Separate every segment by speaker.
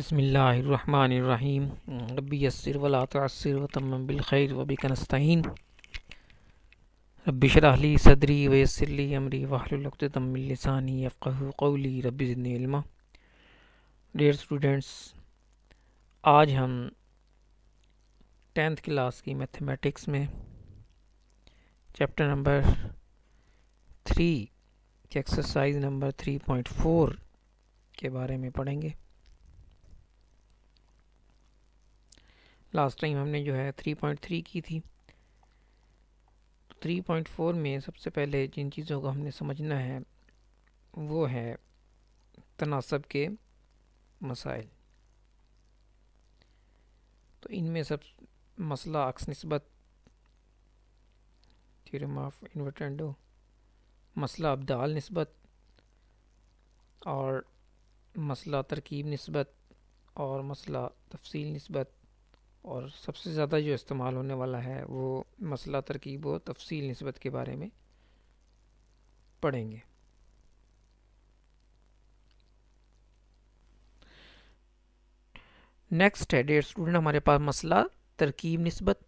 Speaker 1: बिस्मिल्लाहिर्रहमानिर्रहीम। रब्बी यस्सिर वला तुअस्सिर वतम्मिम बिल खैर वबिका नस्तईन। रब्बि इश्रह ली सदरी वयस्सिर ली अमरी वहलुल उक़दतम मिन लिसानी यफ़क़हू क़ौली रब्बि ज़िदनी इल्मा। डियर स्टूडेंट्स, आज हम 10th क्लास की मैथमेटिक्स में चैप्टर नंबर 3 के एक्सरसाइज नंबर 3.4 के बारे में पढ़ेंगे। लास्ट टाइम हमने जो है 3.3 की थी। 3.4 में सबसे पहले जिन चीज़ों को हमने समझना है वो है तनासब के मसाइल। तो इनमें सब मसला अक्स निस्बत, थ्योरम ऑफ इन्वर्टेंडो, मसला अब्दाल निस्बत और मसला तरकीब निस्बत और मसला तफसील निस्बत, और सबसे ज़्यादा जो इस्तेमाल होने वाला है वो मसला तरकीब व तफसील निस्बत के बारे में पढ़ेंगे। नेक्स्ट है डियर स्टूडेंट हमारे पास मसला तरकीब निस्बत।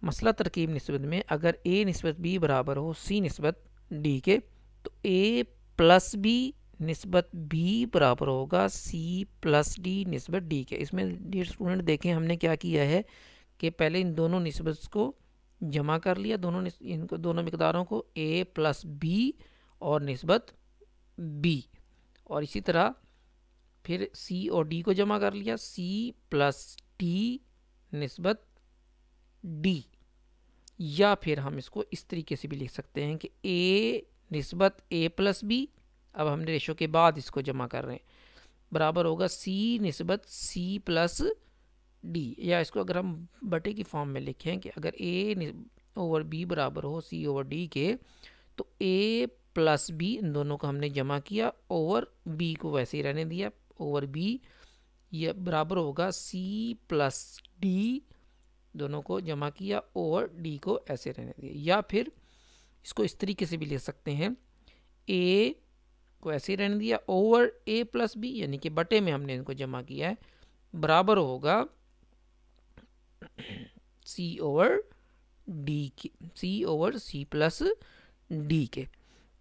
Speaker 1: मसला तरकीब निस्बत में अगर a निस्बत b बराबर हो c निस्बत d के, तो a प्लस b निस्बत b बराबर होगा c प्लस d निस्बत d के। इसमें डियर स्टूडेंट देखें हमने क्या किया है कि पहले इन दोनों निस्बत को जमा कर लिया, दोनों मिकदारों को a प्लस b और निस्बत b, और इसी तरह फिर c और d को जमा कर लिया, c प्लस d निस्बत d। या फिर हम इसको इस तरीके से भी लिख सकते हैं कि a निस्बत a प्लस b, अब हमने रेशो के बाद इसको जमा कर रहे हैं, बराबर होगा c निस्बत c प्लस d। या इसको अगर हम बटे की फॉर्म में लिखें कि अगर a ओवर b बराबर हो c ओवर d के, तो a प्लस b इन दोनों को हमने जमा किया, ओवर b को वैसे ही रहने दिया, ओवर b यह बराबर होगा c प्लस d, दोनों को जमा किया, ओवर d को ऐसे रहने दिया। या फिर इसको इस तरीके से भी लिख सकते हैं, a को ऐसे ही रहने दिया, ओवर a प्लस b, यानी कि बटे में हमने इनको जमा किया है, बराबर होगा c ओवर d के, c over c plus d के।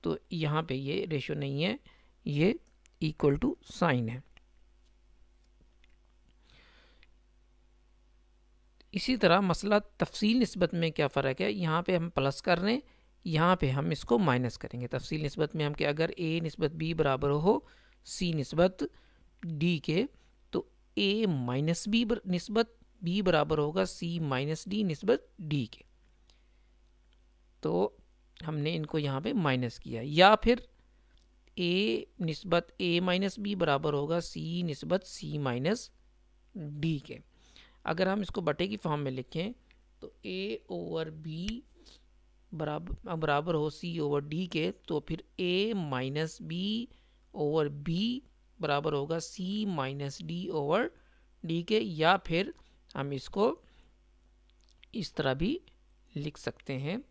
Speaker 1: तो यहाँ पे ये रेशो नहीं है, ये इक्वल टू साइन है। इसी तरह मसला तफसील निस्बत में क्या फ़र्क है, यहाँ पे हम प्लस कर रहे हैं, यहाँ पे हम इसको माइनस करेंगे। तफसील निस्बत में हम कि अगर a निस्बत b बराबर हो c निस्बत d के, तो a माइनस b निस्बत b बराबर होगा c माइनस d निस्बत d के। तो हमने इनको यहाँ पे माइनस किया। या फिर a निस्बत a माइनस b बराबर होगा c निस्बत c माइनस d के। अगर हम इसको बटे की फॉर्म में लिखें तो a ओवर b बराबर हो c ओवर d के, तो फिर a minus b over b बराबर होगा c minus d over d के। या फिर हम इसको इस तरह भी लिख सकते हैं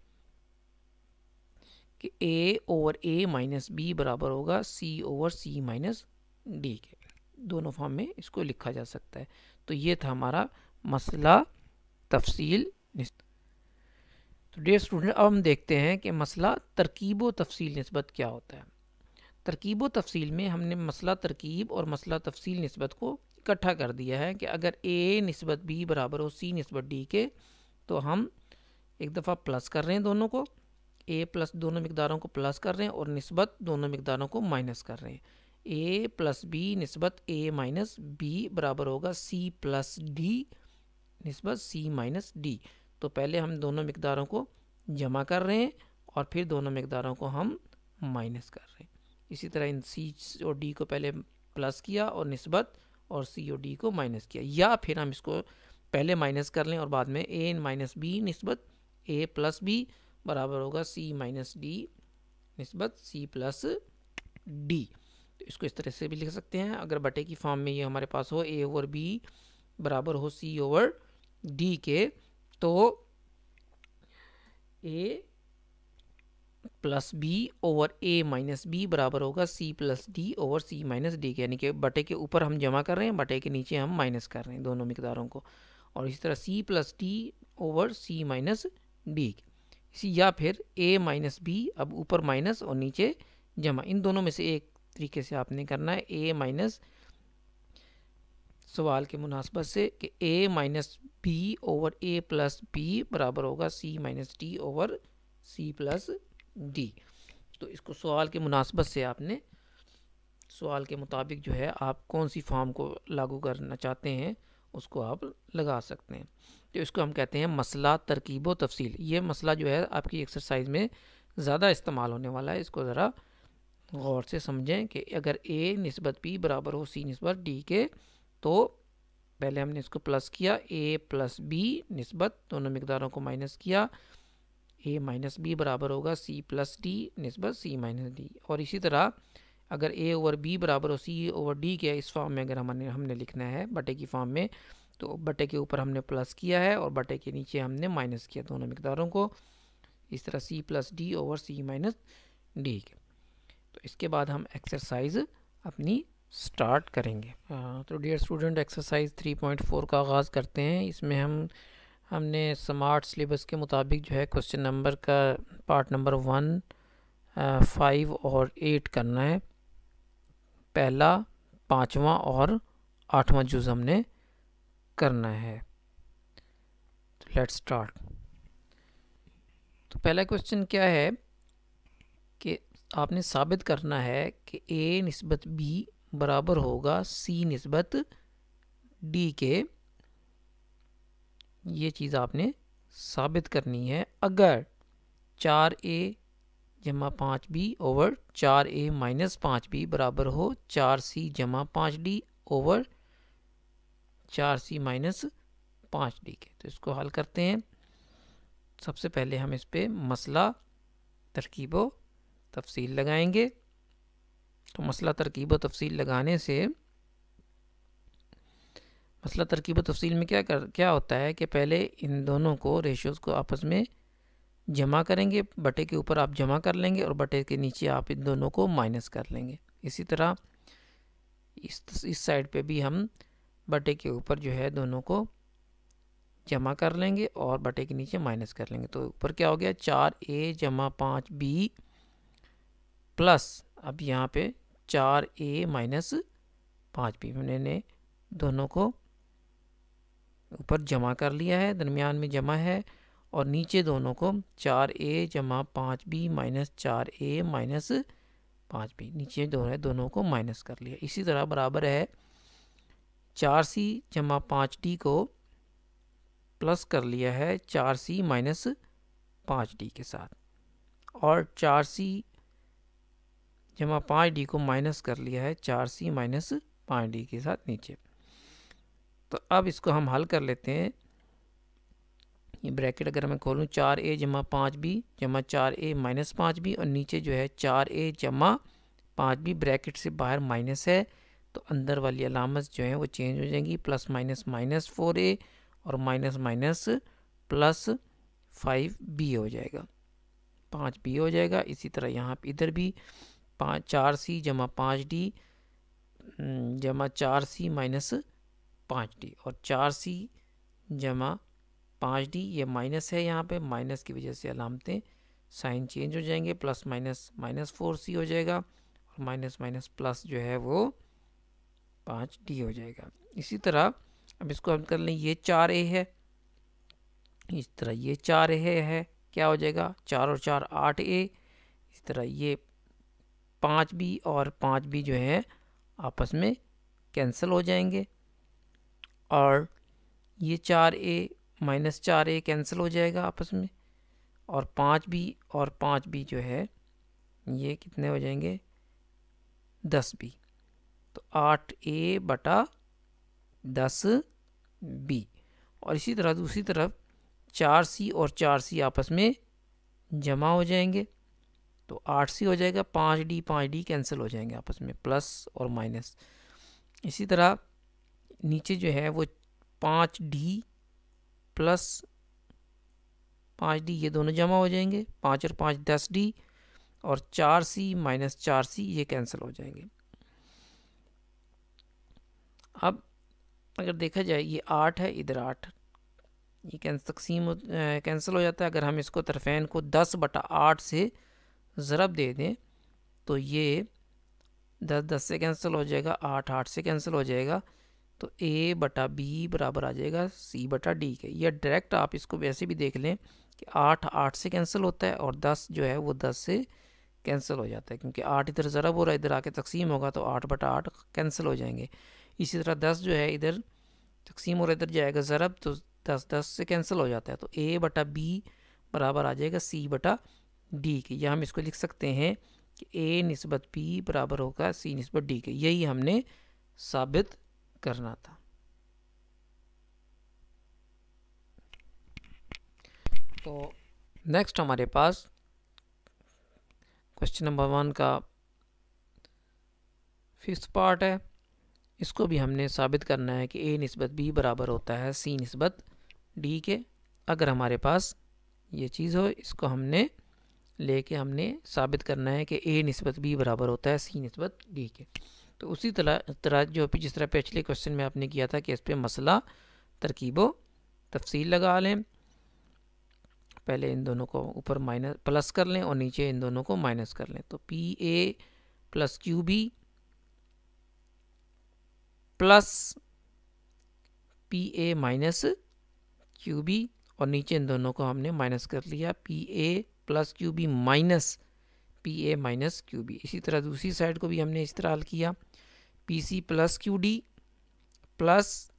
Speaker 1: कि a over a minus b बराबर होगा c over c minus d के। दोनों फॉर्म में इसको लिखा जा सकता है। तो ये था हमारा मसला तफसील निस्बत। तो डियर स्टूडेंट, अब हम देखते हैं कि मसला तरकीब व तफसील निस्बत क्या होता है। तरकीब व तफसील में हमने मसला तरकीब और मसला तफसील निस्बत को इकट्ठा कर दिया है कि अगर a निस्बत b बराबर हो c निस्बत d के, तो हम एक दफ़ा प्लस कर रहे हैं दोनों को, a प्लस दोनों मिकदारों को प्लस कर रहे हैं और निस्बत दोनों मिकदारों को माइनस कर रहे हैं। a प्लस b निस्बत a माइनस b बराबर होगा c प्लस d निस्बत c माइनस d। तो पहले हम दोनों मिकदारों को जमा कर रहे हैं और फिर दोनों मिकदारों को हम माइनस कर रहे हैं। इसी तरह इन c और d को पहले प्लस किया और निस्बत, और c और d को माइनस किया। या फिर हम इसको पहले माइनस कर लें और बाद में a माइनस b निस्बत a प्लस b बराबर होगा c माइनस d निस्बत c प्लस d। तो इसको इस तरह से भी लिख सकते हैं। अगर बटे की फॉर्म में ये हमारे पास हो a ओवर b बराबर हो c ओवर d के, तो a plus B over A minus B बराबर होगा C plus D over C minus D के, यानी कि बटे के ऊपर हम जमा कर रहे हैं, बटे के नीचे हम माइनस कर रहे हैं दोनों मिकदारों को। और इसी तरह सी plus D over C minus D इसी, या फिर ए माइनस बी, अब ऊपर माइनस और नीचे जमा, इन दोनों में से एक तरीके से आपने करना है। ए माइनस सवाल के मुनासबत से कि A minus B over A plus B बराबर होगा C minus D over C plus D. तो इसको सवाल के मुनासबत से आपने सवाल के मुताबिक जो है आप कौन सी फॉर्म को लागू करना चाहते हैं उसको आप लगा सकते हैं। तो इसको हम कहते हैं मसला तरकीब व तफसील। ये मसला जो है आपकी एक्सरसाइज में ज़्यादा इस्तेमाल होने वाला है, इसको ज़रा गौर से समझें कि अगर a निस्बत b बराबर हो c निस्बत d के, तो पहले हमने इसको प्लस किया, a प्लस b निस्बत दोनों मिकदारों को माइनस किया, a माइनस b बराबर होगा c प्लस d निस्बत c माइनस d। और इसी तरह अगर a ओवर b बराबर हो c ओवर d के, इस फॉर्म में अगर हमने लिखना है बटे की फॉर्म में, तो बटे के ऊपर हमने प्लस किया है और बटे के नीचे हमने माइनस किया दोनों मिकदारों को, इस तरह c plus D over c minus D के। तो इसके बाद हम एक्सरसाइज अपनी स्टार्ट करेंगे। तो डियर स्टूडेंट, एक्सरसाइज 3.4 का आगाज़ करते हैं। इसमें हमने स्मार्ट सिलेबस के मुताबिक जो है क्वेश्चन नंबर का पार्ट नंबर 1, 5 और 8 करना है। पहला, 5वां और 8वां जुज़ हमने करना है। तो लेट्स स्टार्ट। तो पहला क्वेश्चन क्या है कि आपने साबित करना है कि a निस्बत b बराबर होगा c निस्बत d के। ये चीज़ आपने साबित करनी है अगर 4a जमा 5b over 4a minus 5b बराबर हो 4c जमा 5d over 4c minus 5d के। तो इसको हल करते हैं। सबसे पहले हम इस पे मसला तरकीब व तफसील लगाएंगे। तो मसला तरकीब व तफसील लगाने से, मसला तरकीब व तफसील में क्या होता है कि पहले इन दोनों को रेशियोज़ को आपस में जमा करेंगे, बटे के ऊपर आप जमा कर लेंगे और बटे के नीचे आप इन दोनों को माइनस कर लेंगे। इसी तरह इस साइड पे भी हम बटे के ऊपर जो है दोनों को जमा कर लेंगे और बटे के नीचे माइनस कर लेंगे। तो ऊपर क्या हो गया, 4a जमा 5b प्लस, अब यहाँ पे 4a माइनस 5b, मैंने दोनों को ऊपर जमा कर लिया है, दरमियान में जमा है, और नीचे दोनों को 4a जमा 5b minus 4a minus 5b, नीचे दोनों को माइनस कर लिया। इसी तरह बराबर है 4c जमा 5d को प्लस कर लिया है 4c माइनस 5d के साथ, और 4c जमा 5d को माइनस कर लिया है 4c माइनस 5d के साथ नीचे। तो अब इसको हम हल कर लेते हैं। ये ब्रैकेट अगर मैं खोलूँ, 4a जमा 5b जमा 4a माइनस 5b, और नीचे जो है 4a जमा 5b, ब्रैकेट से बाहर माइनस है तो अंदर वाली अलामत जो है वो चेंज हो जाएंगी, प्लस माइनस माइनस 4a और माइनस माइनस प्लस 5b हो जाएगा, 5b हो जाएगा। इसी तरह यहाँ पे इधर भी 4c जमा 5d जमा 4c माइनस 5d, और 4c जमा 5d, ये माइनस है, यहाँ पे माइनस की वजह से अलामतें साइन चेंज हो जाएंगे, प्लस माइनस माइनस 4c हो जाएगा, और माइनस माइनस प्लस जो है वो 5d हो जाएगा। इसी तरह अब इसको हम कर लें, ये 4a है, इस तरह ये 4a है, क्या हो जाएगा, 4 और 4 8a। इस तरह ये 5b और 5b जो है आपस में कैंसिल हो जाएंगे, और ये 4a माइनस 4a कैंसिल हो जाएगा आपस में, और 5b और 5b जो है ये कितने हो जाएंगे, 10b। तो 8a बटा 10b। और इसी तरह दूसरी तरफ 4c और 4c आपस में जमा हो जाएंगे, तो 8c हो जाएगा, 5d कैंसिल हो जाएंगे आपस में, प्लस और माइनस। इसी तरह नीचे जो है वो 5d प्लस 5d, ये दोनों जमा हो जाएंगे, 5 और 5 10d, और 4c माइनस 4c ये कैंसिल हो जाएंगे। अब अगर देखा जाए ये 8 है, इधर 8, ये कैंसिल हो जाता है। अगर हम इसको तरफेन को 10/8 से ज़रब दे दें तो ये 10 से कैंसिल हो जाएगा, 8 से कैंसिल हो जाएगा, तो a/b बराबर आ जाएगा c/d के। या डायरेक्ट आप इसको वैसे भी देख लें कि 8 से कैंसिल होता है और 10 जो है वो 10 से कैंसिल हो जाता है, क्योंकि 8 इधर ज़रब हो रहा है, इधर आके तकसीम होगा तो 8/8 कैंसिल हो जाएंगे। इसी तरह 10 जो है इधर तकसीम हो रहा है, इधर जाएगा ज़रब, तो 10 से कैंसिल हो जाता है, तो a/b बराबर आ जाएगा c/d के। या हम इसको लिख सकते हैं कि a निस्बत b बराबर होगा c निस्बत d के। यही हमने साबित करना था। तो नेक्स्ट हमारे पास क्वेश्चन नंबर 1 का 5th पार्ट है। इसको भी हमने साबित करना है कि a निस्बत b बराबर होता है c निस्बत d के। अगर हमारे पास ये चीज़ हो, इसको हमने हमने साबित करना है कि a निस्बत b बराबर होता है c निस्बत d के। तो उसी तरह जो जिस तरह पिछले क्वेश्चन में आपने किया था कि इस पर मसला तरकीबो तफसील लगा लें। पहले इन दोनों को ऊपर माइनस प्लस कर लें और नीचे इन दोनों को माइनस कर लें। तो PA plus QB plus PA minus QB, और नीचे इन दोनों को हमने माइनस कर लिया, PA plus QB minus PA minus QB। इसी तरह दूसरी साइड को भी हमने इस तरह हल किया, PC plus QD plus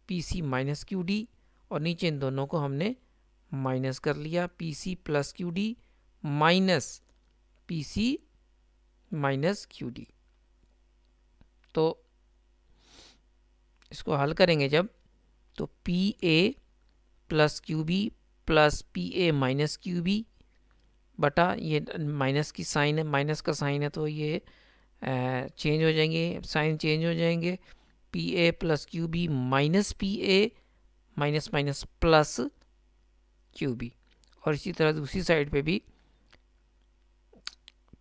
Speaker 1: PC minus QD, और नीचे इन दोनों को हमने माइनस कर लिया, PC plus QD minus PC minus QD। तो इसको हल करेंगे जब, तो PA plus QB plus PA minus QB बटा, ये माइनस की साइन है, माइनस का साइन है तो ये चेंज हो जाएंगे, साइन चेंज हो जाएंगे, PA plus QB minus PA minus minus plus QB। और इसी तरह दूसरी साइड पे भी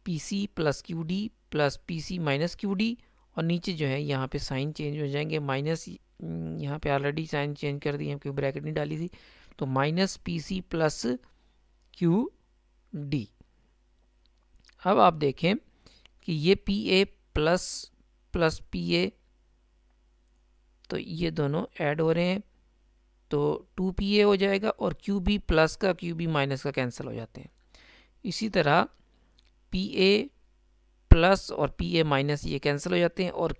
Speaker 1: PC plus QD plus PC minus QD, और नीचे जो है यहाँ पे साइन चेंज हो जाएंगे, माइनस, यहाँ पे ऑलरेडी साइन चेंज कर दी है क्योंकि ब्रैकेट नहीं डाली थी, तो माइनस PC प्लस QD। अब आप देखें कि ये PA प्लस प्लस PA, तो ये दोनों ऐड हो रहे हैं तो 2PA हो जाएगा, और QB प्लस का QB माइनस का कैंसिल हो जाते हैं। इसी तरह PA प्लस और PA माइनस ये कैंसिल हो जाते हैं, और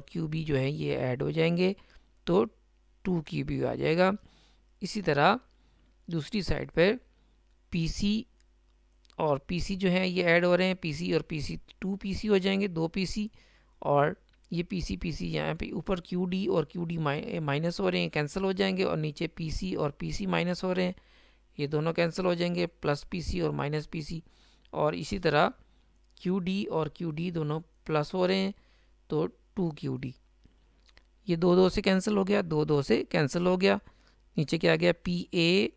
Speaker 1: QB जो है ये ऐड हो जाएंगे तो 2QB आ जाएगा। इसी तरह दूसरी साइड पर PC और PC जो है ये ऐड हो रहे हैं, PC और PC 2PC हो जाएंगे, 2PC, और ये PC यहाँ पे ऊपर QD और QD माइनस हो रहे हैं, कैंसिल हो जाएंगे, और नीचे PC और PC माइनस हो रहे हैं, ये दोनों कैंसिल हो जाएंगे, प्लस PC और माइनस PC। और इसी तरह QD और QD दोनों प्लस हो रहे हैं तो 2QD, ये 2 से कैंसिल हो गया, 2 से कैंसिल हो गया, नीचे क्या आ गया, PA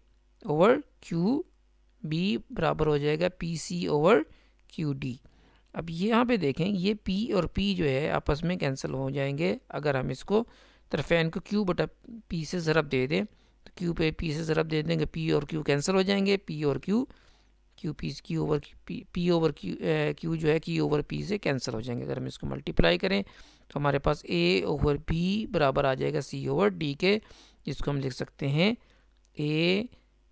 Speaker 1: ओवर QB बराबर हो जाएगा PC ओवर QD। अब ये यहाँ पे देखें, ये P और P जो है आपस में कैंसिल हो जाएंगे। अगर हम इसको तरफेन को Q/P से ज़रब दे दें तो Q पे P से ज़रब दे देंगे, P और Q कैंसिल हो जाएंगे, P और Q Q ओवर Q जो है Q ओवर P से कैंसिल हो जाएंगे। अगर हम इसको मल्टीप्लाई करें तो हमारे पास A ओवर B बराबर आ जाएगा C ओवर D के, जिसको हम लिख सकते हैं A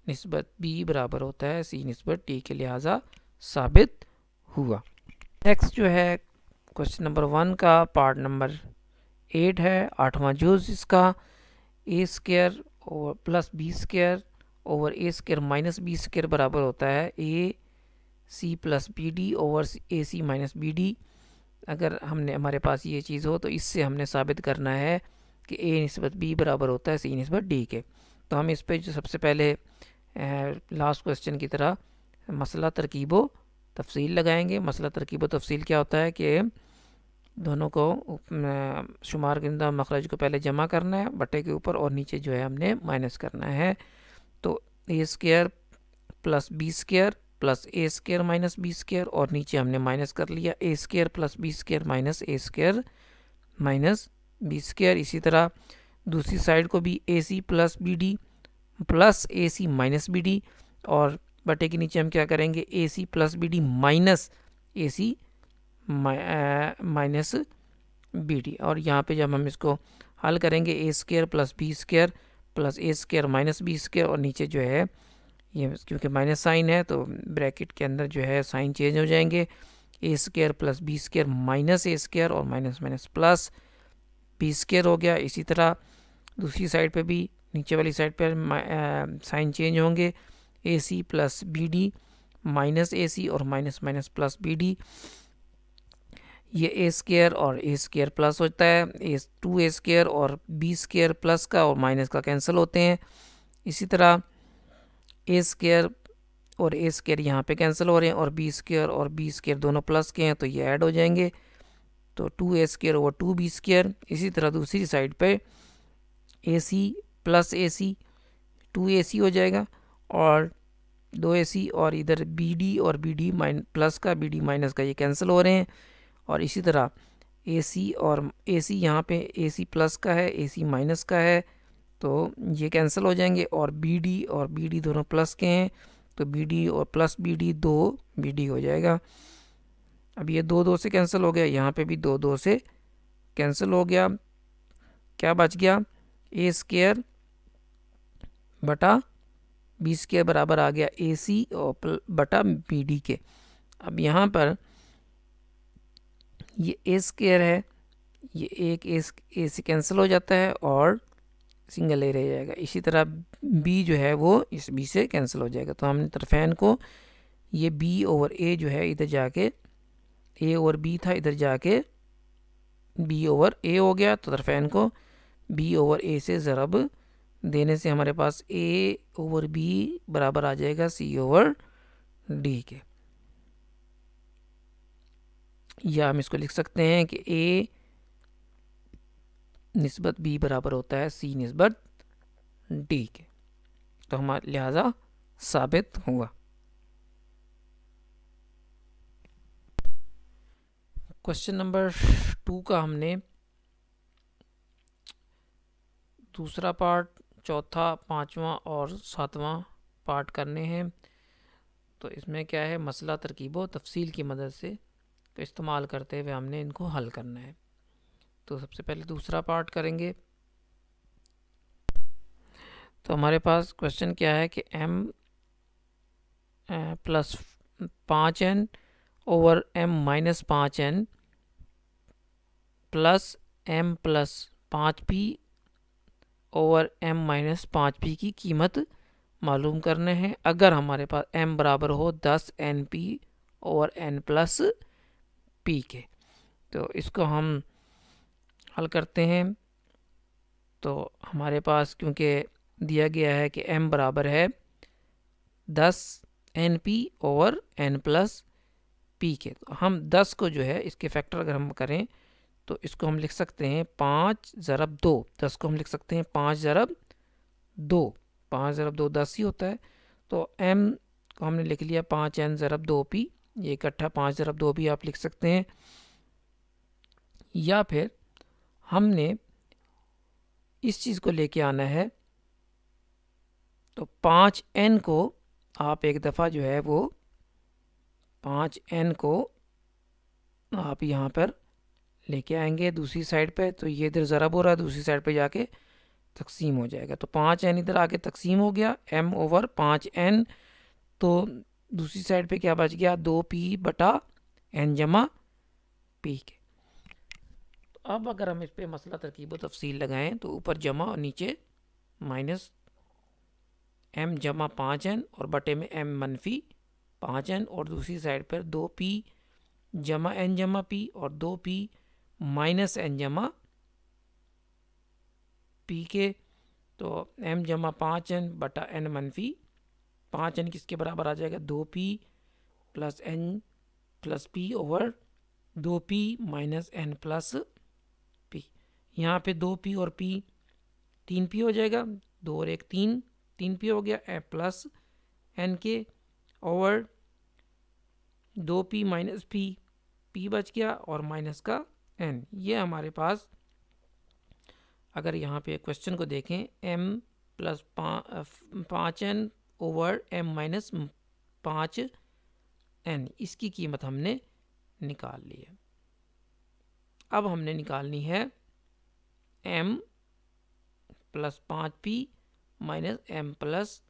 Speaker 1: निस्बत B बराबर होता है C निस्बत D के, लिहाजा साबित हुआ। नेक्स्ट जो है क्वेश्चन नंबर 1 का पार्ट नंबर 8 है, 8वां जुज़ इसका, A² over plus B² over A² minus B² बराबर होता है AC plus BD over AC minus BD। अगर हमारे पास ये चीज़ हो तो इससे हमने साबित करना है कि A निस्बत B बराबर होता है C निस्बत D के। तो हम इस पे जो सबसे पहले लास्ट क्वेश्चन की तरह मसला तरकीबो तफसील लगाएंगे। मसला तरकीबो तफसील क्या होता है कि दोनों को शुमार किंदा मखरज को पहले जमा करना है बटे के ऊपर, और नीचे जो है हमने माइनस करना है। तो A² plus B² plus A square minus B square, और नीचे हमने माइनस कर लिया A square plus B square minus A square minus B square. इसी तरह दूसरी साइड को भी A C plus B D plus A C minus B D, और बटे के नीचे हम क्या करेंगे A C plus B D minus A C minus B D. और यहाँ पे जब हम इसको हल करेंगे A square plus B square plus A square minus B square, और नीचे जो है ये क्योंकि माइनस साइन है तो ब्रैकेट के अंदर जो है साइन चेंज हो जाएंगे, A square plus B square minus A square और minus minus plus B square हो गया। इसी तरह दूसरी साइड पे भी नीचे वाली साइड पर साइन चेंज होंगे, A C plus B D minus A C और minus minus plus B D. ये ए स्क्वायर और ए स्क्वायर प्लस होता है, ए 2 स्क्वायर और बी स्क्वायर प्लस का और माइनस का कैंसिल होते हैं। इसी तरह ए स्क्वायर और ए स्क्वायर यहाँ पे कैंसिल हो रहे हैं, और बी स्क्वायर और बी स्क्वायर दोनों प्लस के हैं तो ये ऐड हो जाएंगे, तो 2 स्क्वायर ओवर 2 बी स्क्वायर। इसी तरह दूसरी साइड पे ए सी प्लस ए सी 2 ए सी हो जाएगा और 2 ए सी, और इधर बी डी और बी डी प्लस का बी डी माइनस का ये कैंसिल हो रहे हैं। और इसी तरह ए सी और ए सी यहाँ पे ए सी प्लस का है ए सी माइनस का है तो ये कैंसिल हो जाएंगे, और बी डी दोनों प्लस के हैं तो बी डी और plus B D 2 B D हो जाएगा। अब ये 2 से कैंसिल हो गया, यहाँ पे भी 2 से कैंसिल हो गया। क्या बच गया ए स्क्वायर बटा बी स्क्वायर बराबर आ गया ए सी और बटा बी डी के। अब यहाँ पर ये ए स्क्वायर है, ये एक ए से कैंसिल हो जाता है और सिंगल ए रह जाएगा। इसी तरह बी जो है वो इस बी से कैंसिल हो जाएगा, तो हमने तरफेन को ये बी ओवर ए जो है इधर जाके ए ओवर बी था, इधर जाके बी ओवर ए हो गया, तो तरफेन को बी ओवर ए से ज़रब देने से हमारे पास ए ओवर बी बराबर आ जाएगा सी ओवर डी के। या हम इसको लिख सकते हैं कि ए निस्बत बी बराबर होता है सी निस्बत डी के, तो हमारा लिहाजा साबित हुआ। क्वेश्चन नंबर 2 का हमने दूसरा पार्ट, चौथा, पांचवा और सातवां पार्ट करने हैं। तो इसमें क्या है, मसला तरकीब व तफसील की मदद से का इस्तेमाल करते हुए हमने इनको हल करना है। तो सबसे पहले दूसरा पार्ट करेंगे। तो हमारे पास क्वेश्चन क्या है कि m plus 5n over m minus 5n plus m plus 5p over m minus 5p की कीमत मालूम करने हैं अगर हमारे पास m बराबर हो 10 np over n plus p के। तो इसको हम हल करते हैं। तो हमारे पास क्योंकि दिया गया है कि m बराबर है 10 np over n plus p के, तो हम 10 को जो है इसके फैक्टर अगर हम करें तो इसको हम लिख सकते हैं 5 ज़रब 2। 10 को हम लिख सकते हैं 5 ज़रब 2। 5 ज़रब 2 10 ही होता है। तो m को हमने लिख लिया 5n ज़रब 2p, ये इकट्ठा 5 ज़रब 2 भी आप लिख सकते हैं। या फिर हमने इस चीज़ को लेके आना है, तो 5n को आप एक दफ़ा जो है वो 5n को आप यहाँ पर लेके आएंगे दूसरी साइड पे, तो ये इधर ज़रब हो रहा है, दूसरी साइड पे जाके तकसीम हो जाएगा। तो 5n इधर आके तकसीम हो गया m ओवर 5n, तो दूसरी साइड पे क्या बच गया 2p बटा n जमा p के। तो अब अगर हम इस पे मसला तरकीब व तफसील लगाएं तो ऊपर जमा और नीचे माइनस m जमा 5n और बटे में m मनफी 5n, और दूसरी साइड पर 2p जमा n जमा p और 2p माइनस n जमा p के। तो m जमा 5n बटा n मनफी 5n किसके बराबर आ जाएगा 2p plus n plus p over 2p minus n plus p। यहाँ पे 2p और p 3p हो जाएगा, 2 और 1 3, 3p हो गया प्लस n के ओवर 2p माइनस p बच गया और माइनस का n। ये हमारे पास अगर यहाँ पे क्वेश्चन को देखें m plus 5n over m minus 5n, इसकी कीमत हमने निकाल ली है। अब हमने निकालनी है m plus 5p minus m plus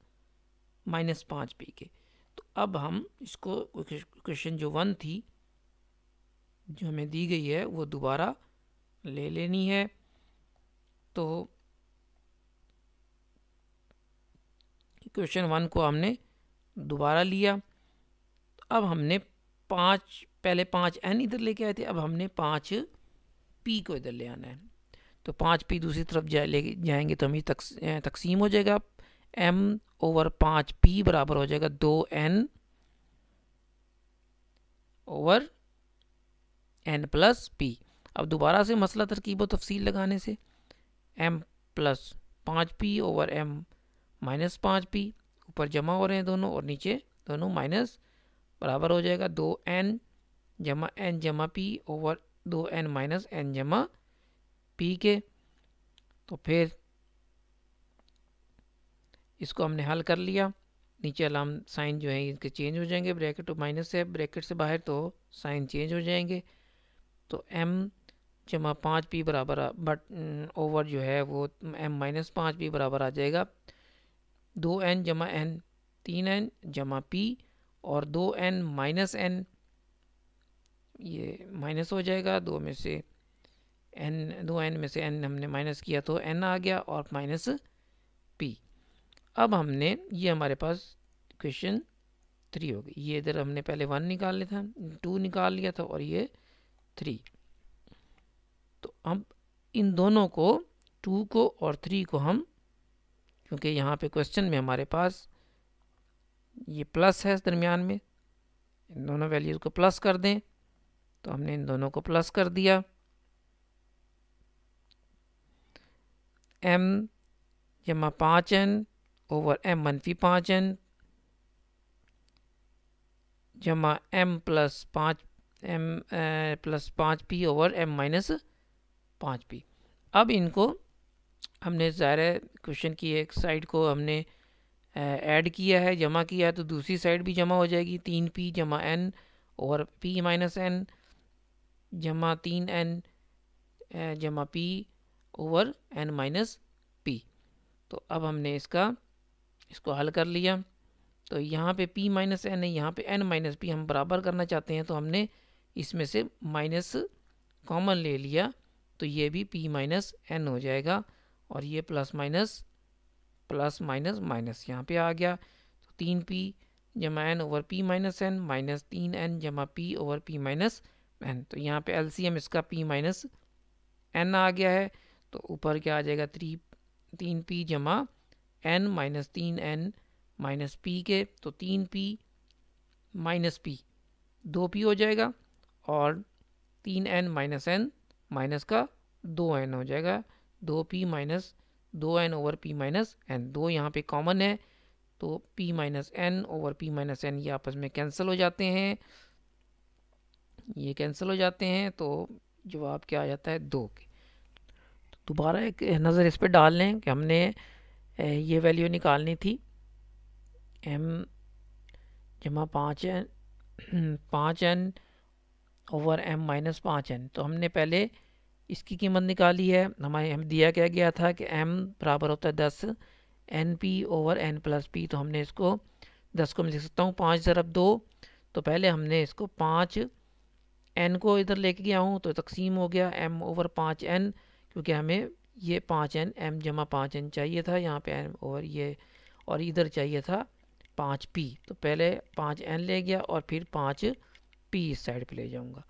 Speaker 1: minus 5p के। तो अब हम इसको क्वेश्चन जो 1 थी जो हमें दी गई है वो दोबारा ले लेनी है। तो क्वेश्चन 1 को हमने दोबारा लिया। अब हमने पहले 5n इधर लेके आए थे, अब हमने 5p को इधर ले आना है। तो 5p दूसरी तरफ लेके जाएंगे तो हमें तकसीम हो जाएगा। m ओवर 5p बराबर हो जाएगा 2n over n plus p। अब दोबारा से मसला तरकीब व तफसील लगाने से m plus 5p over m minus 5p, ऊपर जमा हो रहे हैं दोनों और नीचे दोनों माइनस, बराबर हो जाएगा 2n जमा n जमा p over 2n minus n जमा p के। तो फिर इसको हमने हल कर लिया। नीचे अलाम साइन जो है इनके चेंज हो जाएंगे, ब्रैकेट तो माइनस है, ब्रैकेट से बाहर तो साइन चेंज हो जाएंगे। तो m जमा 5p बराबर ओवर जो है वो m माइनस 5p बराबर आ जाएगा 2n जमा n 3n जमा p और 2n माइनस n, ये माइनस हो जाएगा। 2n में से n हमने माइनस किया तो n आ गया और माइनस p। अब हमने ये हमारे पास क्वेश्चन 3 हो गई। ये इधर हमने पहले 1 निकाल लिया था, 2 निकाल लिया था और ये 3। तो अब इन दोनों को 2 को और 3 को हम, क्योंकि यहाँ पे क्वेश्चन में हमारे पास ये प्लस है दरमियान में, इन दोनों वैल्यूज़ को प्लस कर दें। तो हमने इन दोनों को प्लस कर दिया। m जमा 5n ओवर m मनफी 5n जमा m plus 5p over m minus 5p। अब इनको हमने ज़ाहिर क्वेश्चन की एक साइड को हमने ऐड किया है, जमा किया है, तो दूसरी साइड भी जमा हो जाएगी। 3p जमा n और p माइनस n जमा 3n जमा p over n minus p। तो अब हमने इसको हल कर लिया। तो यहाँ पे p माइनस n है, यहाँ पे n माइनस p हम बराबर करना चाहते हैं, तो हमने इसमें से माइनस कॉमन ले लिया। तो ये भी p माइनस n हो जाएगा और ये प्लस माइनस माइनस यहाँ पे आ गया। तो 3p जमा n over p minus n minus 3n जमा p over p minus n। तो यहाँ पे एलसीएम इसका p माइनस n आ गया है। तो ऊपर क्या आ जाएगा 3p जमा n minus 3n minus p के। तो 3p माइनस p 2p हो जाएगा और 3n माइनस n माइनस का 2n हो जाएगा। 2p minus 2n over p minus n, 2 यहाँ पे कॉमन है तो p minus n over p minus n ये आपस में कैंसिल हो जाते हैं, ये कैंसिल हो जाते हैं। तो जवाब क्या आ जाता है 2 के। तो दोबारा एक नज़र इस पर डाल लें कि हमने ये वैल्यू निकालनी थी m जमा 5n over m minus 5n। तो हमने पहले इसकी कीमत निकाली है। हमें दिया क्या गया था कि m बराबर होता है 10 np over n plus p। तो हमने इसको 10 को मैं लिख सकता हूँ 5 ज़रब 2। तो पहले हमने इसको 5 n को इधर लेके गया हूँ तो तकसीम हो गया m ओवर 5n, क्योंकि हमें ये 5n m जमा 5n चाहिए था यहाँ पे n ओवर ये, और इधर चाहिए था 5p। तो पहले 5n ले गया और फिर 5p इस साइड पे ले जाऊँगा।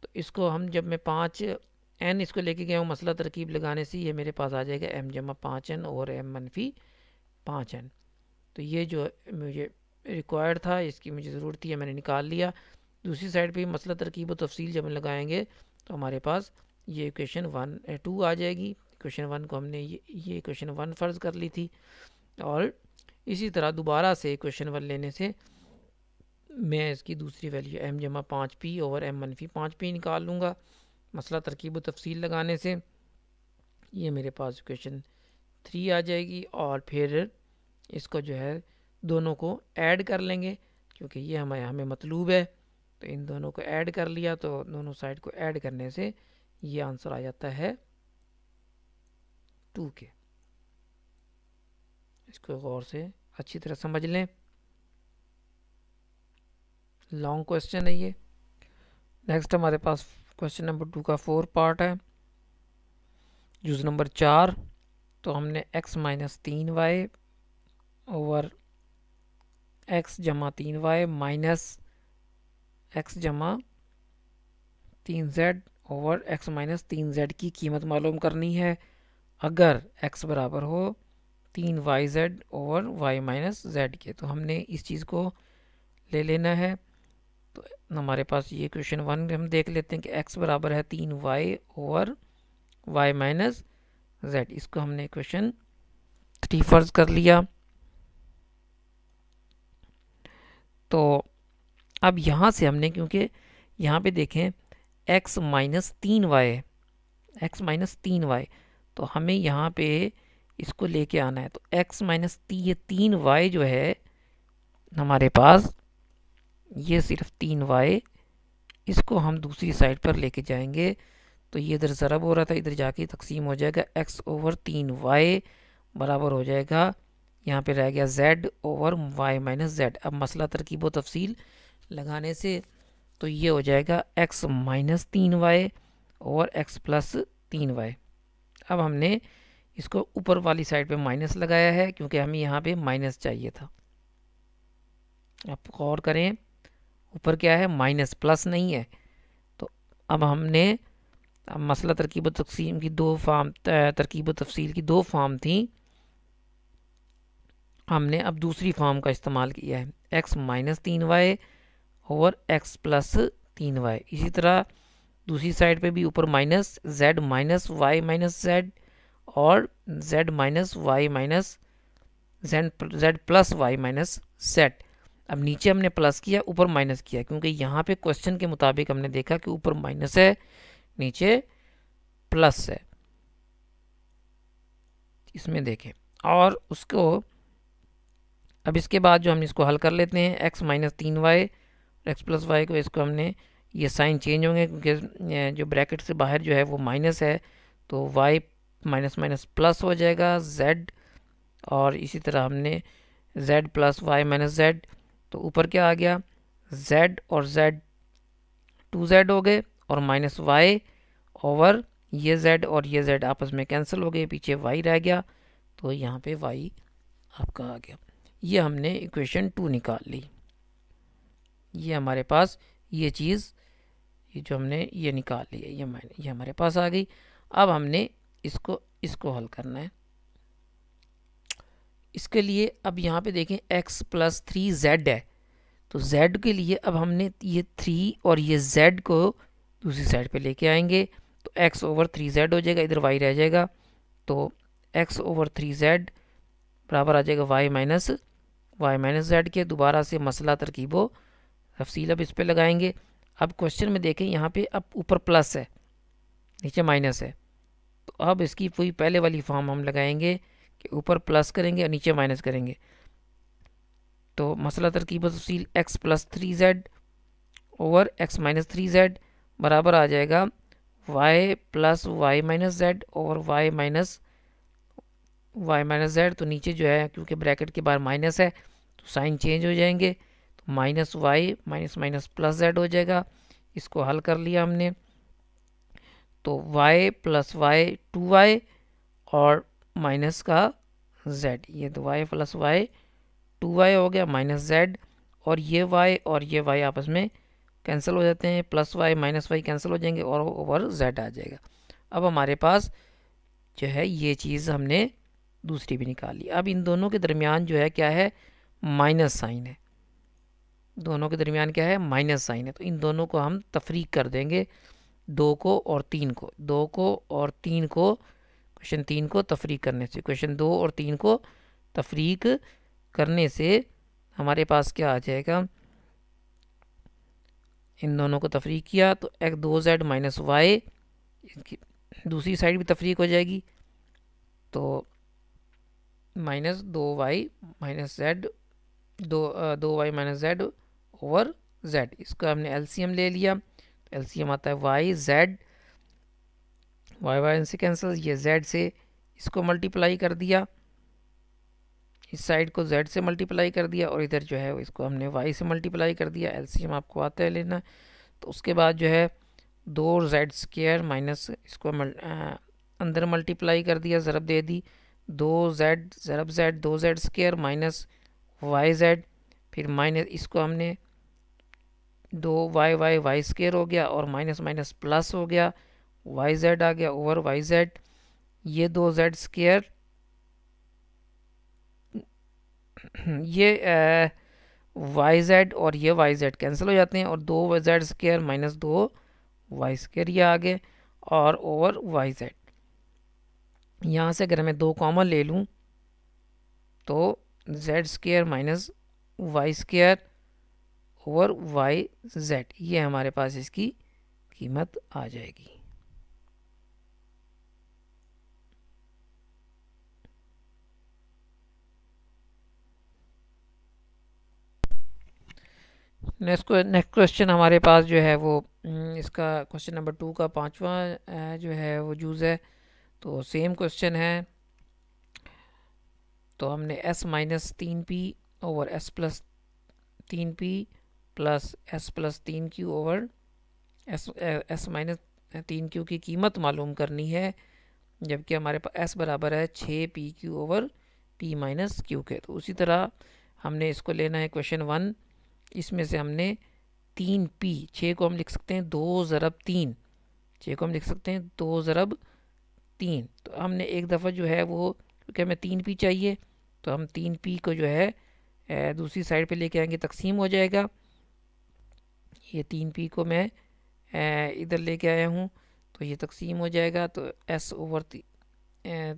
Speaker 1: तो इसको हम जब मैं 5n इसको लेके गया हूँ मसला तरकीब लगाने से, ये मेरे पास आ जाएगा m जमा 5n और m मनफी 5n। तो ये जो मुझे रिक्वायर्ड था, इसकी मुझे ज़रूरत थी, मैंने निकाल लिया। दूसरी साइड पे मसला तरकीब व तफसील जब लगाएंगे तो हमारे पास ये इक्वेशन 2 आ जाएगी। इक्वेशन 1 को हमने ये इक्वेशन 1 फ़र्ज़ कर ली थी और इसी तरह दोबारा से इक्वेशन 1 लेने से मैं इसकी दूसरी वैल्यू m जमा 5p ओवर m मनफी 5p निकाल लूँगा मसला तरकीब व तफसील लगाने से। ये मेरे पास इक्वेशन 3 आ जाएगी और फिर इसको जो है दोनों को ऐड कर लेंगे क्योंकि ये हमें मतलूब है। तो इन दोनों को ऐड कर लिया तो दोनों साइड को ऐड करने से ये आंसर आ जाता है 2 के। इसको गौर से अच्छी तरह समझ लें, लॉन्ग क्वेश्चन है ये। नेक्स्ट हमारे पास क्वेश्चन नंबर 2 का 4 पार्ट है, जुज़ नंबर 4। तो हमने x minus 3y over x जमा 3y माइनस x जमा 3z over x minus 3z की कीमत मालूम करनी है अगर x बराबर हो 3yz over y minus z के। तो हमने इस चीज़ को ले लेना है। तो हमारे पास ये क्वेश्चन 1 हम देख लेते हैं कि x बराबर है 3y over y minus z। इसको हमने क्वेश्चन 3 फर्ज कर लिया। तो अब यहाँ से हमने, क्योंकि यहाँ पे देखें x माइनस 3y है, x माइनस 3y, तो हमें यहाँ पे इसको लेके आना है। तो x माइनस ये 3y जो है हमारे पास, ये सिर्फ 3y, इसको हम दूसरी साइड पर लेके जाएंगे। तो ये इधर ज़रब हो रहा था, इधर जाके तकसीम हो जाएगा। x ओवर 3y बराबर हो जाएगा, यहाँ पे रह गया z over y minus z। अब मसला तरकीब व तफसील लगाने से तो ये हो जाएगा x माइनस 3y और x प्लस 3y। अब हमने इसको ऊपर वाली साइड पे माइनस लगाया है क्योंकि हमें यहाँ पे माइनस चाहिए था। आप गौर करें, ऊपर क्या है, माइनस, प्लस नहीं है। तो अब हमने, अब मसला तरकीब व तकसीम की दो फॉर्म, तरकीब व तफसील की दो फॉर्म थी, हमने अब दूसरी फॉर्म का इस्तेमाल किया है, x minus 3y over x plus 3y। इसी तरह दूसरी साइड पे भी ऊपर minus z minus y minus z और z minus y minus z plus y minus z। अब नीचे हमने प्लस किया, ऊपर माइनस किया, क्योंकि यहाँ पे क्वेश्चन के मुताबिक हमने देखा कि ऊपर माइनस है, नीचे प्लस है। इसमें देखें, और उसको अब इसके बाद जो हम इसको हल कर लेते हैं, x minus 3y x plus Y को, इसको हमने, ये साइन चेंज होंगे क्योंकि जो ब्रैकेट से बाहर जो है वो माइनस है, तो y माइनस माइनस प्लस हो जाएगा z, और इसी तरह हमने z plus Y minus z। तो ऊपर क्या आ गया, z और z 2z हो गए और माइनस y ओवर ये z और ये z आपस में कैंसिल हो गए, पीछे y रह गया। तो यहाँ पे y आपका आ गया। ये हमने इक्वेशन 2 निकाल ली। ये हमारे पास ये चीज़, ये जो हमने ये निकाल ली है, ये हमारे पास आ गई। अब हमने इसको हल करना है। इसके लिए अब यहाँ पे देखें x प्लस 3z है, तो z के लिए अब हमने ये 3 और ये z को दूसरी साइड पे लेके आएंगे। तो x ओवर 3z हो जाएगा, इधर y रह जाएगा। तो x ओवर 3z बराबर आ जाएगा y माइनस z के। दोबारा से मसला तरकीबो तफसील अब इस पे लगाएंगे। अब क्वेश्चन में देखें, यहाँ पे अब ऊपर प्लस है, नीचे माइनस है। तो अब इसकी वही पहले वाली फॉर्म हम लगाएंगे कि ऊपर प्लस करेंगे और नीचे माइनस करेंगे। तो मसला तरकीब तफसील x plus 3z over x minus 3z बराबर आ जाएगा y plus Y minus Z over y minus z। तो नीचे जो है, क्योंकि ब्रैकेट के बाहर माइनस है, तो साइन चेंज हो जाएंगे। तो minus Y minus minus plus Z हो जाएगा। इसको हल कर लिया हमने, तो y प्लस वाई 2y और माइनस का z, ये तो y प्लस वाई 2y हो गया माइनस z, और ये y आपस में कैंसिल हो जाते हैं, plus y minus y cancel हो जाएंगे और ओवर z आ जाएगा। अब हमारे पास जो है ये चीज़ हमने दूसरी भी निकाली। अब इन दोनों के दरमियान जो है क्या है, माइनस साइन है। दोनों के दरमियान क्या है, माइनस साइन है। तो इन दोनों को हम तफरीक कर देंगे, 2 को और 3 को, 2 को और 3 को, क्वेश्चन 3 को तफरीक करने से, क्वेश्चन 2 और 3 को तफरीक करने से हमारे पास क्या आ जाएगा, इन दोनों को तफरीक किया तो एक 2z माइनस वाई, इसकी दूसरी साइड भी तफरीक हो जाएगी तो minus 2y minus Z, 2y minus Z over Z. इसका हमने एलसीएम ले लिया तो एलसीएम आता है वाई जेड, वाई वाई से कैंसिल, ये जेड से इसको मल्टीप्लाई कर दिया, इस साइड को z से मल्टीप्लाई कर दिया और इधर जो है इसको हमने y से मल्टीप्लाई कर दिया। एलसीएम आपको आता है लेना। तो उसके बाद जो है 2z² माइनस इसको अंदर मल्टीप्लाई कर दिया, ज़रब दे दी, 2z ज़रब z 2z² minus yz, फिर माइनस इसको हमने 2y y² हो गया और माइनस माइनस प्लस हो गया, yz आ गया ओवर yz। ये 2z², ये yz और ये yz कैंसिल हो जाते हैं और 2z² माइनस 2y² ये आ गए और ओवर yz। यहाँ से अगर मैं 2 कॉमन ले लूँ तो z² minus y² over yz, ये हमारे पास इसकी कीमत आ जाएगी। नेक्स्ट क्वेश्चन हमारे पास जो है वो इसका क्वेश्चन नंबर 2 का 5वां जो है वो जूज़ है। तो सेम क्वेश्चन है, तो हमने s minus 3p over s plus 3p plus s plus 3q over s minus 3q की कीमत मालूम करनी है, जबकि हमारे पास s बराबर है 6pq over p minus q के। तो उसी तरह हमने इसको लेना है क्वेश्चन 1, इसमें से हमने 3p, 6 को हम लिख सकते हैं 2 ज़रब 3, 6 को हम लिख सकते हैं 2 ज़रब 3। तो हमने एक दफ़ा जो है वो, क्योंकि हमें 3p चाहिए तो हम 3p को जो है दूसरी साइड पे लेके आएंगे, तकसीम हो जाएगा। ये 3p को मैं इधर लेके आया हूँ तो ये तकसीम हो जाएगा, तो s ओवर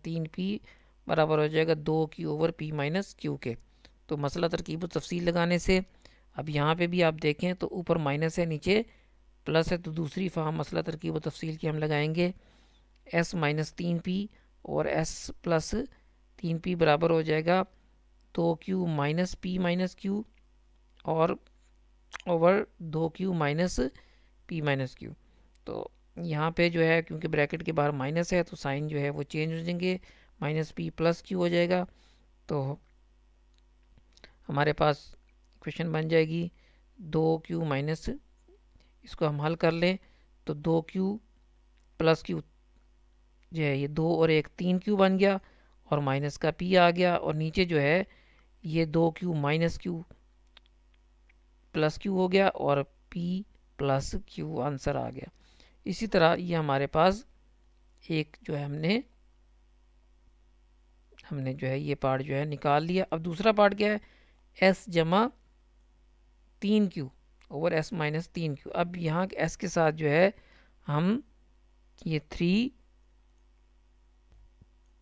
Speaker 1: 3p बराबर हो जाएगा 2q over p minus q के। तो मसला तरकीब तफसील लगाने से अब यहाँ पे भी आप देखें तो ऊपर माइनस है नीचे प्लस है, तो दूसरी फार्म मसला तरकीब तफसील की हम लगाएंगे। s माइनस 3p और s प्लस 3p बराबर हो जाएगा 2q minus p minus q और over 2q minus p minus q। तो यहाँ पे जो है क्योंकि ब्रैकेट के बाहर माइनस है तो साइन जो है वो चेंज हो जाएंगे, माइनस p प्लस q हो जाएगा। तो हमारे पास इक्वेशन बन जाएगी 2q माइनस, इसको हम हल कर लें तो 2q प्लस q जो है ये 2 और 1 3q बन गया और माइनस का p आ गया, और नीचे जो है ये 2q minus q plus q हो गया और p प्लस q आंसर आ गया। इसी तरह ये हमारे पास एक जो है हमने जो है ये पार्ट जो है निकाल लिया। अब दूसरा पार्ट क्या है, s जमा 3q over s minus 3q। अब यहाँ s के साथ जो है हम ये 3,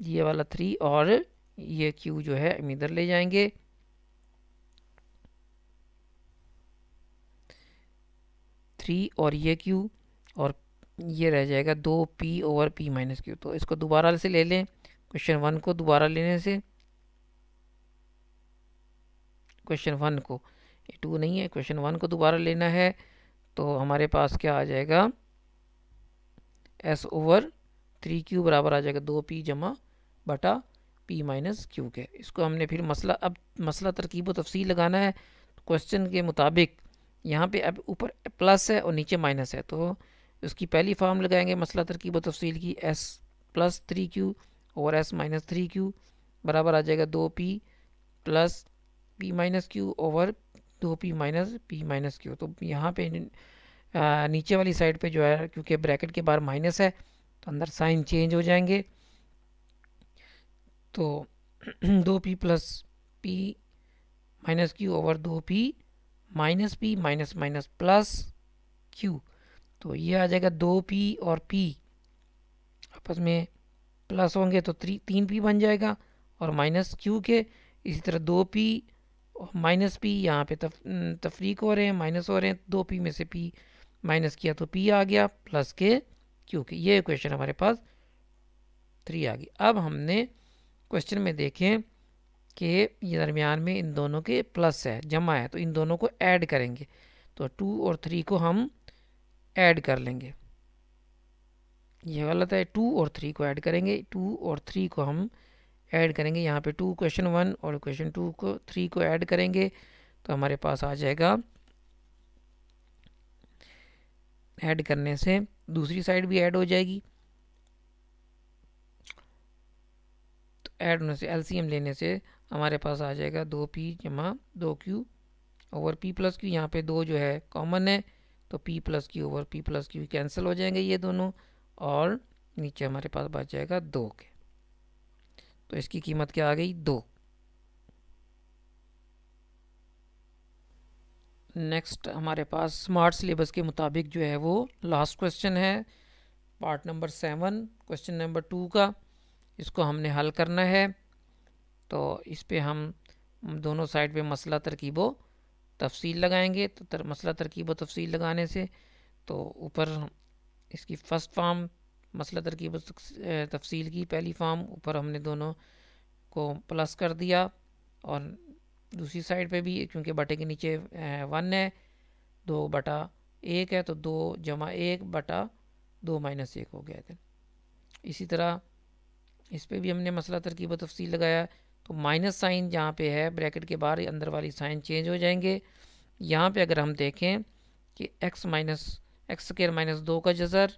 Speaker 1: ये वाला 3 और ये q जो है हम इधर ले जाएंगे, 3 और ये q और ये रह जाएगा 2p over p minus q। तो इसको दोबारा से ले लें, क्वेश्चन 1 को दोबारा लेने से, क्वेश्चन 1 को, 2 नहीं है, क्वेश्चन 1 को दोबारा लेना है तो हमारे पास क्या आ जाएगा, s ओवर 3q बराबर आ जाएगा 2p जमा बटा p माइनस q के। इसको हमने फिर अब मसला तरकीब व तफसील लगाना है। तो क्वेश्चन के मुताबिक यहाँ पे अब ऊपर प्लस है और नीचे माइनस है, तो उसकी पहली फॉर्म लगाएंगे मसला तरकीब व तफसील की, s plus 3q over s minus 3q बराबर आ जाएगा 2p plus p minus q over 2p minus p minus q। तो यहाँ पे नीचे वाली साइड पे जो है क्योंकि ब्रैकेट के बाहर माइनस है तो अंदर साइन चेंज हो जाएंगे, तो 2p plus p minus q over 2p minus p minus minus plus q। तो ये आ जाएगा 2p और p आपस में प्लस होंगे तो 3p बन जाएगा और माइनस q के। इसी तरह 2p और माइनस p यहाँ पे तफरीक हो रहे हैं, माइनस हो रहे हैं, 2p में से p माइनस किया तो p आ गया प्लस के क्यू के। ये इक्वेशन हमारे पास 3 आ गई। अब हमने क्वेश्चन में देखें कि ये दरमियान में इन दोनों के प्लस है, जमा है, तो इन दोनों को ऐड करेंगे। तो 2 और 3 को हम ऐड कर लेंगे। ये गलत है, 2 और 3 को ऐड करेंगे, 2 और 3 को हम ऐड करेंगे। यहाँ पे 2 क्वेश्चन 1 और क्वेश्चन 2 को 3 को ऐड करेंगे तो हमारे पास आ जाएगा, ऐड करने से दूसरी साइड भी ऐड हो जाएगी। तो ऐड होने से एलसीएम लेने से हमारे पास आ जाएगा 2p जमा 2q over p plus Q. यहाँ पे 2 जो है कॉमन है तो p plus Q over p plus Q cancel हो जाएंगे ये दोनों, और नीचे हमारे पास बच जाएगा 2 के। तो इसकी कीमत क्या आ गई, 2। नेक्स्ट हमारे पास स्मार्ट सिलेबस के मुताबिक जो है वो लास्ट क्वेश्चन है, पार्ट नंबर 7 क्वेश्चन नंबर 2 का। इसको हमने हल करना है। तो इस पे हम दोनों साइड पे मसला तरकीब व तफसील लगाएंगे। तो मसला तरकीब व तफसील लगाने से तो ऊपर इसकी फ़र्स्ट फॉर्म मसला तरकीब व तफसील की पहली फॉर्म ऊपर हमने दोनों को प्लस कर दिया, और दूसरी साइड पे भी क्योंकि बटे के नीचे 1 है, 2/1 है तो 2 जमा 1/2 माइनस 1 हो गया था। इसी तरह इस पे भी हमने मसला तरकीब व तफसील लगाया। तो माइनस साइन जहाँ पे है ब्रैकेट के बाहर अंदर वाली साइन चेंज हो जाएंगे। यहाँ पे अगर हम देखें कि एक्स स्क्वायर माइनस 2 का जज़र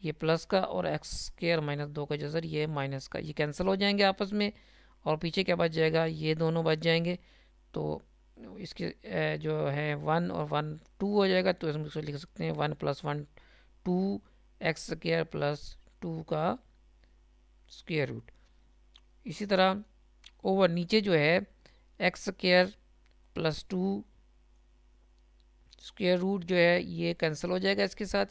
Speaker 1: ये प्लस का, और एक्स स्क्वायर माइनस 2 का जज़र ये माइनस का, ये कैंसिल हो जाएंगे आपस में, और पीछे क्या बच जाएगा, ये दोनों बच जाएंगे। तो इसके जो है 1 और 1 2 हो जाएगा। तो हम इसको लिख सकते हैं 1 + 1 2 एक्स स्क्वायर प्लस 2 का स्क्वायर रूट। इसी तरह ओवर नीचे जो है X square plus 2 square root जो है ये कैंसिल हो जाएगा इसके साथ,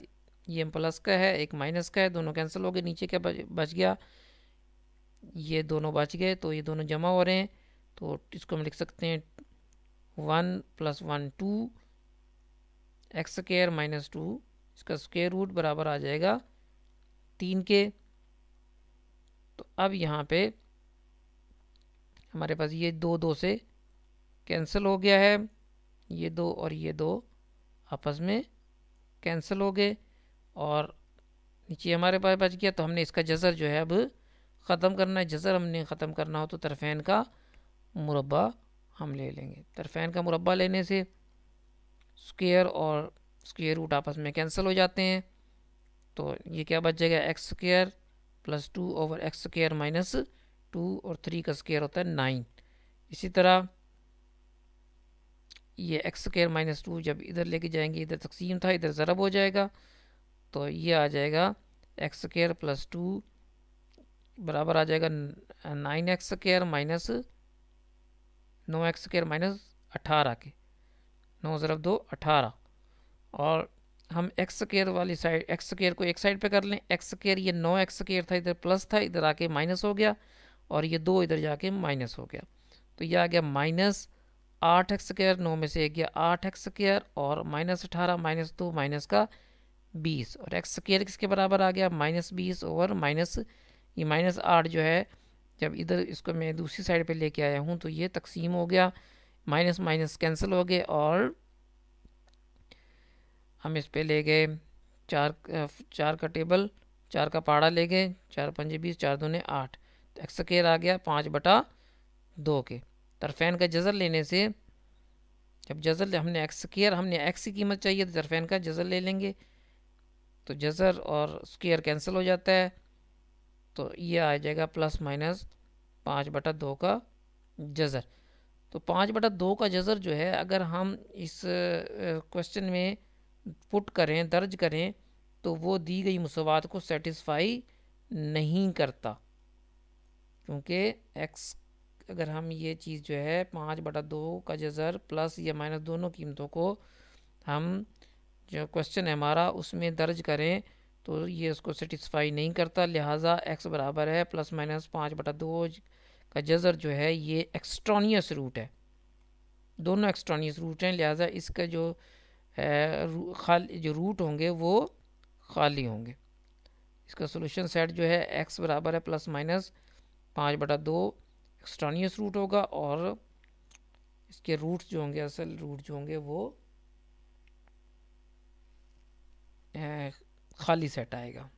Speaker 1: ये प्लस का है एक माइनस का है, दोनों कैंसिल हो गए। नीचे क्या बच गया, ये दोनों बच गए तो ये दोनों जमा हो रहे हैं। तो इसको हम लिख सकते हैं 1 + 1 2 एक्स स्क्वायर माइनस 2 इसका स्क्वायर रूट बराबर आ जाएगा 3 के। तो अब यहाँ पे हमारे पास ये 2 2 से कैंसिल हो गया है, ये 2 और ये 2 आपस में कैंसिल हो गए, और नीचे हमारे पास बच गया। तो हमने इसका जज़र जो है अब ख़त्म करना है। जज़र हमने ख़त्म करना हो तो तरफ़ैन का मुरब्बा हम ले लेंगे। तरफ़ैन का मुरब्बा लेने से स्क्वायर और स्क्वायर रूट आपस में कैंसिल हो जाते हैं। तो ये क्या बच जाएगा, x square plus 2 over x square minus 2, और 3 का स्क्वायर होता है 9। इसी तरह ये एक्स स्क्वायर माइनस 2 जब इधर लेके जाएंगे, इधर तकसीम था इधर ज़रब हो जाएगा, तो ये आ जाएगा एक्स स्क्वायर प्लस 2 बराबर आ जाएगा 9x square minus 9x square minus 18 के, 9 ज़रब 2 18। और हम एक्स स्क्वायर वाली साइड एक्स स्क्वायर को एक साइड पे कर लें। एक्स स्क्वायर ये 9x स्क्वायर था, इधर प्लस था, इधर आके माइनस हो गया, और ये 2 इधर जाके माइनस हो गया। तो ये आ गया माइनस 8x स्क्वायर, 9 में से एक गया 8x स्क्वायर, और माइनस 18 माइनस 2 माइनस का 20, और एक्स स्क्वायर किसके बराबर आ गया माइनस 20 ओवर माइनस ये माइनस 8 जो है जब इधर इसको मैं दूसरी साइड पे लेके आया हूँ तो ये तकसीम हो गया, माइनस माइनस कैंसिल हो गए, और हम इस पे ले गए 4 का टेबल, 4 का पहाड़ा ले गए, 4 पंजे 20, 4 दूने 8। तो एक्स स्क्वायर आ गया 5/2 के। तरफ़ैन का जज़र लेने से जब जज़र हमने एक्स स्क्वायर हमने एक्स की कीमत चाहिए तो तरफ़ैन का जज़र ले लेंगे, तो जज़र और स्क्वायर कैंसिल हो जाता है। तो ये आ जाएगा प्लस माइनस 5/2 का जज़र। तो 5/2 का जज़र जो है अगर हम इस क्वेश्चन में पुट करें, दर्ज करें, तो वो दी गई मुसवात को सेटिस्फाई नहीं करता, क्योंकि एक्स अगर हम ये चीज़ जो है 5/2 का जज़र प्लस या माइनस दोनों कीमतों को हम जो क्वेश्चन है हमारा उसमें दर्ज करें तो ये उसको सेटिस्फाई नहीं करता। लिहाजा एक्स बराबर है प्लस माइनस 5/2 का जज़र जो है ये एक्सट्रानियस रूट है, दोनों एक्सट्रानियस रूट हैं। लिहाजा इसका जो खाली जो रूट होंगे वो खाली होंगे। इसका सोल्यूशन सेट जो है x बराबर है प्लस माइनस 5/2 एक्सट्रानियस रूट होगा और इसके रूट्स जो होंगे, असल रूट जो होंगे वो खाली सेट आएगा।